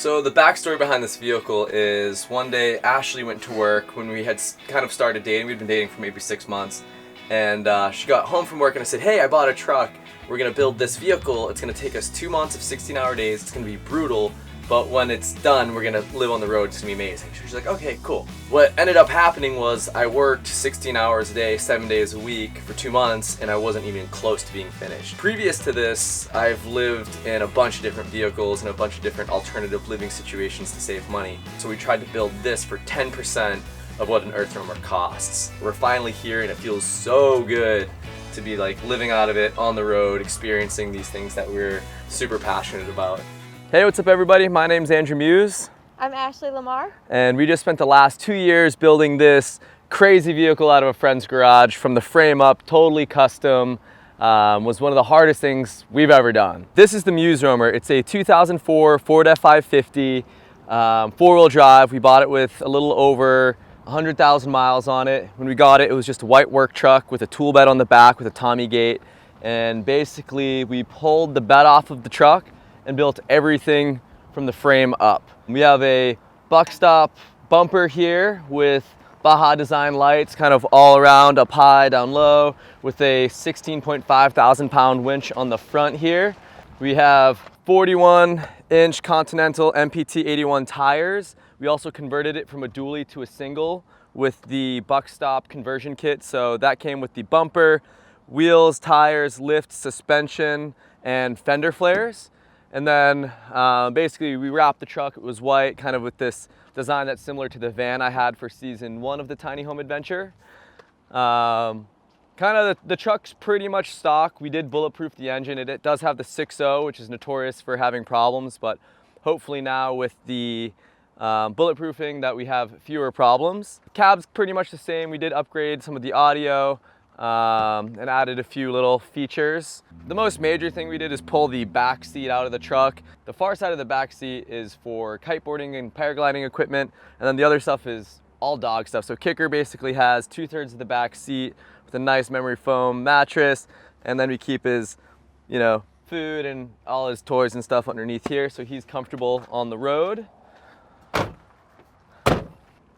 So the backstory behind this vehicle is one day Ashley went to work when we had kind of started dating. We'd been dating for maybe 6 months, and she got home from work and I said, hey, I bought a truck. We're gonna build this vehicle. It's gonna take us 2 months of 16-hour days. It's gonna be brutal, but when it's done, we're gonna live on the road. It's gonna be amazing. She's like, okay, cool. What ended up happening was I worked 16 hours a day, 7 days a week for 2 months, and I wasn't even close to being finished. Previous to this, I've lived in a bunch of different vehicles and a bunch of different alternative living situations to save money. So we tried to build this for 10% of what an Earthroamer costs. We're finally here and it feels so good to be like living out of it on the road, experiencing these things that we're super passionate about. Hey, what's up everybody? My name's Andrew Muse. I'm Ashley Lamar. And we just spent the last 2 years building this crazy vehicle out of a friend's garage from the frame up, totally custom. Was one of the hardest things we've ever done. This is the Earthroamer. It's a 2004 Ford F550, four-wheel drive. We bought it with a little over 100,000 miles on it. When we got it, it was just a white work truck with a tool bed on the back with a Tommy gate. And basically we pulled the bed off of the truck and built everything from the frame up. We have a buck stop bumper here with Baja design lights kind of all around, up high, down low, with a 16.5 thousand pound winch on the front here. We have 41-inch Continental MPT 81 tires. We also converted it from a dually to a single with the buck stop conversion kit. So that came with the bumper, wheels, tires, lift, suspension, and fender flares. And then basically we wrapped the truck. It was white, kind of with this design that's similar to the van I had for season 1 of the Tiny Home Adventure. The truck's pretty much stock. We did bulletproof the engine. It does have the 6.0, which is notorious for having problems, but hopefully now with the bulletproofing that we have fewer problems. Cab's pretty much the same. We did upgrade some of the audio and added a few little features. The most major thing we did is pull the back seat out of the truck. The far side of the back seat is for kiteboarding and paragliding equipment, and then the other stuff is all dog stuff. So Kicker basically has 2/3 of the back seat with a nice memory foam mattress, and then we keep his, food and all his toys and stuff underneath here so he's comfortable on the road.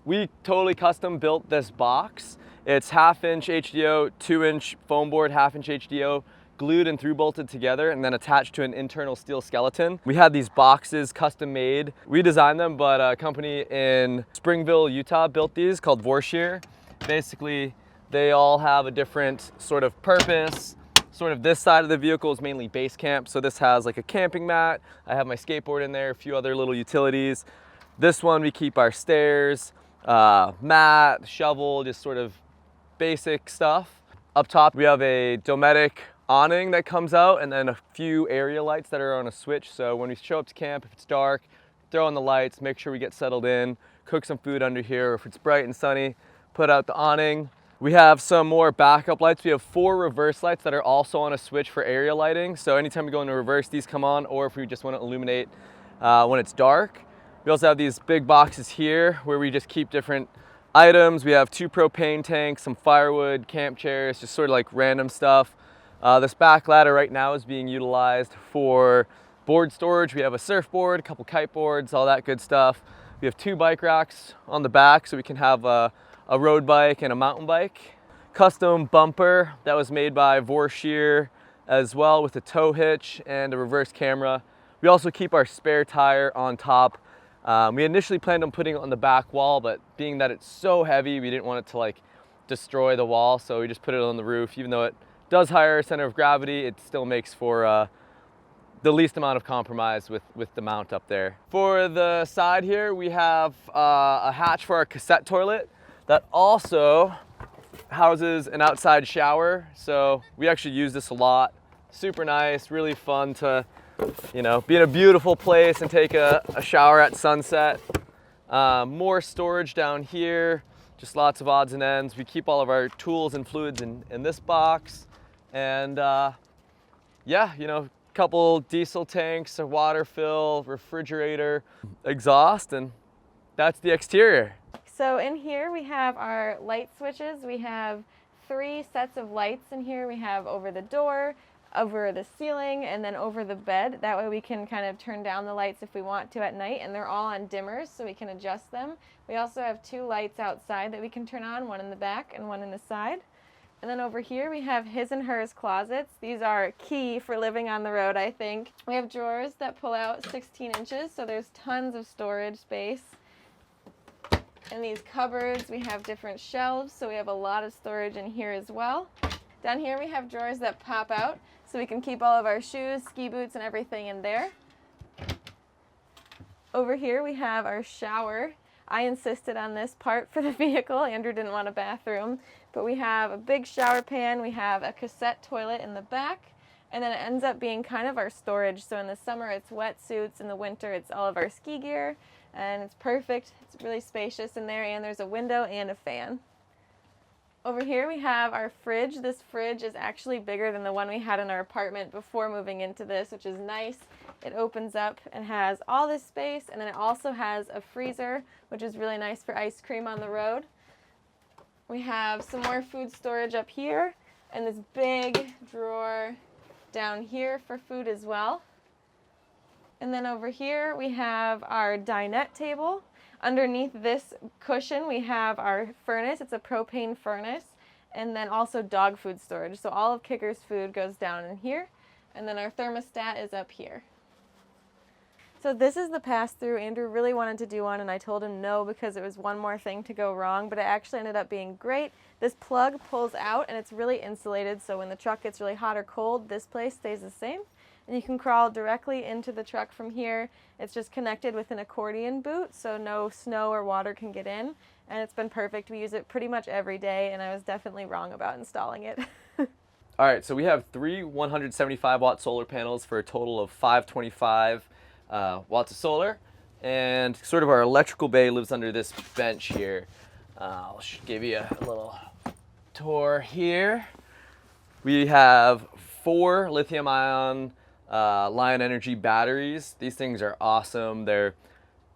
We totally custom built this box. It's 1/2-inch HDO, 2-inch foam board, 1/2-inch HDO, glued and through bolted together and then attached to an internal steel skeleton. We had these boxes custom made. We designed them, but a company in Springville, Utah built these called Workspace. Basically, they all have a different sort of purpose. Sort of this side of the vehicle is mainly base camp. So this has like a camping mat. I have my skateboard in there, a few other little utilities. This one, we keep our stairs, mat, shovel, just sort of basic stuff. Up top, we have a Dometic awning that comes out and then a few area lights that are on a switch. So when we show up to camp, if it's dark, throw on the lights, make sure we get settled in, cook some food under here. Or if it's bright and sunny, put out the awning. We have some more backup lights. We have 4 reverse lights that are also on a switch for area lighting. So anytime we go into reverse, these come on, or if we just want to illuminate when it's dark. We also have these big boxes here where we just keep different items. We have 2 propane tanks, some firewood, camp chairs, just sort of like random stuff. This back ladder right now is being utilized for board storage. We have a surfboard, a couple kiteboards, all that good stuff. We have 2 bike racks on the back so we can have a road bike and a mountain bike. Custom bumper that was made by Vorshire as well with a tow hitch and a reverse camera. We also keep our spare tire on top. We initially planned on putting it on the back wall, but being that it's so heavy, we didn't want it to like destroy the wall, so we just put it on the roof. Even though it does higher center of gravity, it still makes for the least amount of compromise with the mount up there. For the side here, we have a hatch for our cassette toilet that also houses an outside shower. So we actually use this a lot. Super nice, really fun to be in a beautiful place and take a shower at sunset. More storage down here, just lots of odds and ends. We keep all of our tools and fluids in this box. And couple diesel tanks, a water fill, refrigerator, exhaust, and that's the exterior. So in here we have our light switches. We have 3 sets of lights in here. We have over the door, over the ceiling and then over the bed. That way we can kind of turn down the lights if we want to at night, and they're all on dimmers so we can adjust them. We also have 2 lights outside that we can turn on, one in the back and one in the side. And then over here we have his and hers closets. These are key for living on the road, I think. We have drawers that pull out 16 inches, so there's tons of storage space. In these cupboards we have different shelves, so we have a lot of storage in here as well. Down here we have drawers that pop out, so we can keep all of our shoes, ski boots, and everything in there. Over here we have our shower. I insisted on this part for the vehicle. Andrew didn't want a bathroom, but we have a big shower pan, we have a cassette toilet in the back, and then it ends up being kind of our storage. So in the summer it's wetsuits, in the winter it's all of our ski gear, and it's perfect. It's really spacious in there, and there's a window and a fan. Over here we have our fridge. This fridge is actually bigger than the one we had in our apartment before moving into this, which is nice. It opens up and has all this space, and then it also has a freezer, which is really nice for ice cream on the road. We have some more food storage up here, and this big drawer down here for food as well. And then over here we have our dinette table. Underneath this cushion we have our furnace. It's a propane furnace, and then also dog food storage. So all of Kicker's food goes down in here, and then our thermostat is up here. So this is the pass-through. Andrew really wanted to do one, and I told him no because it was one more thing to go wrong, but it actually ended up being great. This plug pulls out, and it's really insulated, so when the truck gets really hot or cold, this place stays the same. And you can crawl directly into the truck from here. It's just connected with an accordion boot, so no snow or water can get in, and it's been perfect. We use it pretty much every day, and I was definitely wrong about installing it. All right, so we have 3 175-watt solar panels for a total of 525 watts of solar, and sort of our electrical bay lives under this bench here. I'll give you a little tour here. We have 4 lithium-ion Lion Energy batteries. These things are awesome. They're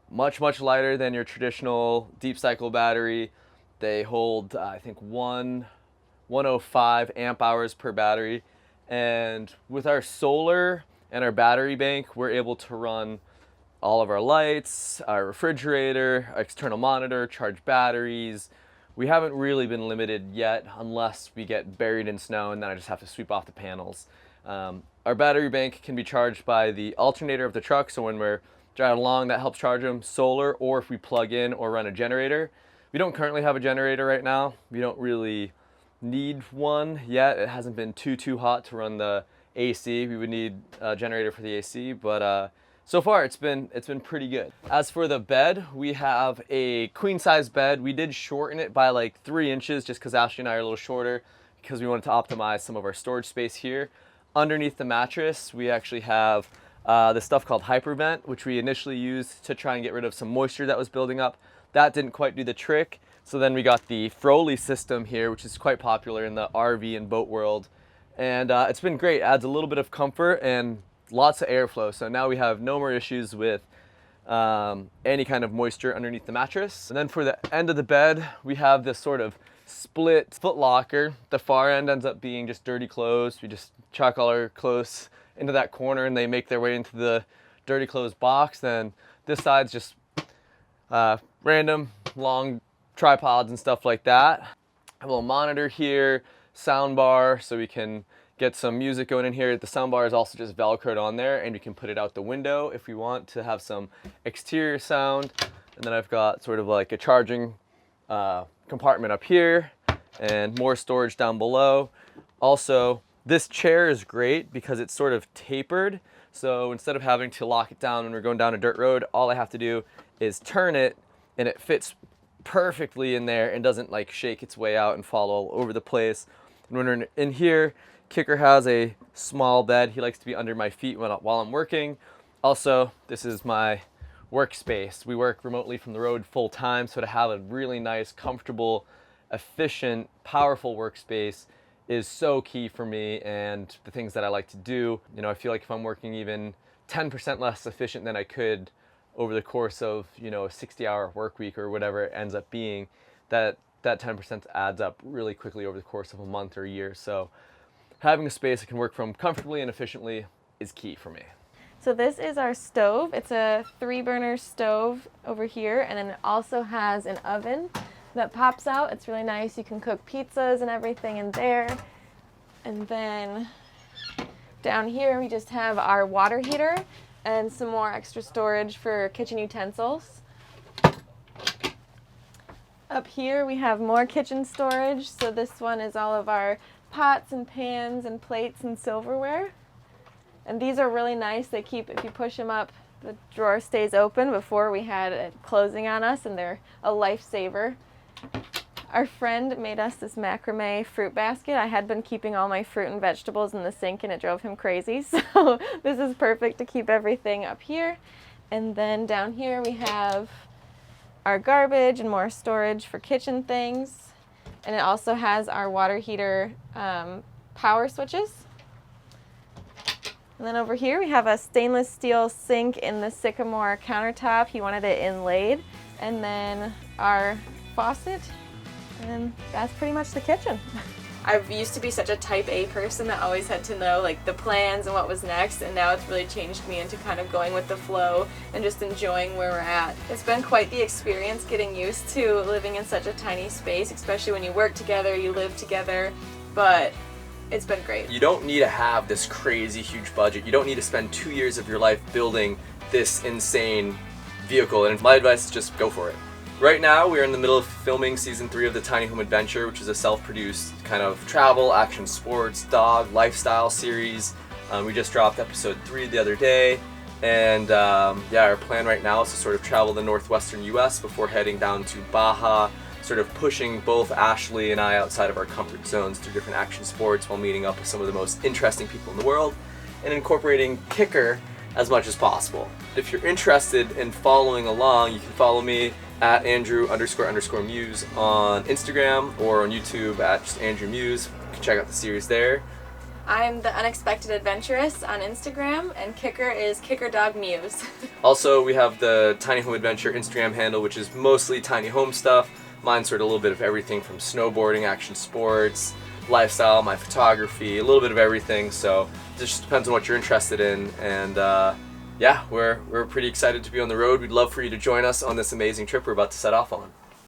much lighter than your traditional deep cycle battery. They hold I think 105 amp hours per battery, and with our solar and our battery bank we're able to run all of our lights, our refrigerator, our external monitor, charge batteries. We haven't really been limited yet unless we get buried in snow and then I just have to sweep off the panels. Our battery bank can be charged by the alternator of the truck, so when we're driving along that helps charge them, solar, or if we plug in or run a generator. We don't currently have a generator right now. We don't really need one yet. It hasn't been too hot to run the AC. We would need a generator for the AC, but so far it's been pretty good. As for the bed, we have a queen size bed. We did shorten it by like 3 inches just because Ashley and I are a little shorter because we wanted to optimize some of our storage space here. Underneath the mattress, we actually have this stuff called Hypervent, which we initially used to try and get rid of some moisture that was building up. That didn't quite do the trick. So then we got the Froley system here, which is quite popular in the RV and boat world. And it's been great. Adds a little bit of comfort and lots of airflow. So now we have no more issues with any kind of moisture underneath the mattress. And then for the end of the bed, we have this sort of split foot locker. The far end ends up being just dirty clothes. We just chuck all our clothes into that corner and they make their way into the dirty clothes box. Then this side's just random long tripods and stuff like that. A little monitor here, sound bar, so we can get some music going in here. The sound bar is also just velcroed on there, and you can put it out the window if we want to have some exterior sound. And then I've got sort of like a charging compartment up here and more storage down below. Also, this chair is great because it's sort of tapered. So instead of having to lock it down when we're going down a dirt road, all I have to do is turn it and it fits perfectly in there and doesn't like shake its way out and fall all over the place. And when we're in here, Kicker has a small bed. He likes to be under my feet while I'm working. Also, this is my workspace. We work remotely from the road full time, so to have a really nice, comfortable, efficient, powerful workspace is so key for me and the things that I like to do. You know, I feel like if I'm working even 10% less efficient than I could over the course of, you know, a 60-hour work week or whatever it ends up being, that 10% adds up really quickly over the course of a month or a year. So having a space I can work from comfortably and efficiently is key for me. So this is our stove. It's a 3-burner stove over here, and then it also has an oven that pops out. It's really nice. You can cook pizzas and everything in there. And then down here we just have our water heater and some more extra storage for kitchen utensils. Up here we have more kitchen storage. So this one is all of our pots and pans and plates and silverware. And these are really nice. They keep, if you push them up, the drawer stays open. Before we had it closing on us, and they're a lifesaver. Our friend made us this macrame fruit basket. I had been keeping all my fruit and vegetables in the sink and it drove him crazy. So this is perfect to keep everything up here. And then down here we have our garbage and more storage for kitchen things. And it also has our water heater power switches. And then over here we have a stainless steel sink in the sycamore countertop. He wanted it inlaid. And then our faucet. And that's pretty much the kitchen. I used to be such a type A person that always had to know like the plans and what was next, and now it's really changed me into kind of going with the flow and just enjoying where we're at. It's been quite the experience getting used to living in such a tiny space, especially when you work together, you live together, but it's been great. You don't need to have this crazy huge budget. You don't need to spend 2 years of your life building this insane vehicle, and my advice is just go for it. Right now, we're in the middle of filming season 3 of the Tiny Home Adventure, which is a self-produced kind of travel, action sports, dog, lifestyle series. We just dropped episode 3 the other day, and yeah, our plan right now is to sort of travel the northwestern US before heading down to Baja, sort of pushing both Ashley and I outside of our comfort zones through different action sports while meeting up with some of the most interesting people in the world and incorporating Kicker as much as possible. If you're interested in following along, you can follow me at Andrew__Muse on Instagram or on YouTube at just Andrew Muse. You can check out the series there. I'm the Unexpected Adventurous on Instagram, and Kicker is KickerDogMuse. Also, we have the Tiny Home Adventure Instagram handle, which is mostly tiny home stuff. Mine's sort of a little bit of everything from snowboarding, action sports, lifestyle, my photography, a little bit of everything. So it just depends on what you're interested in. And yeah, we're pretty excited to be on the road. We'd love for you to join us on this amazing trip we're about to set off on.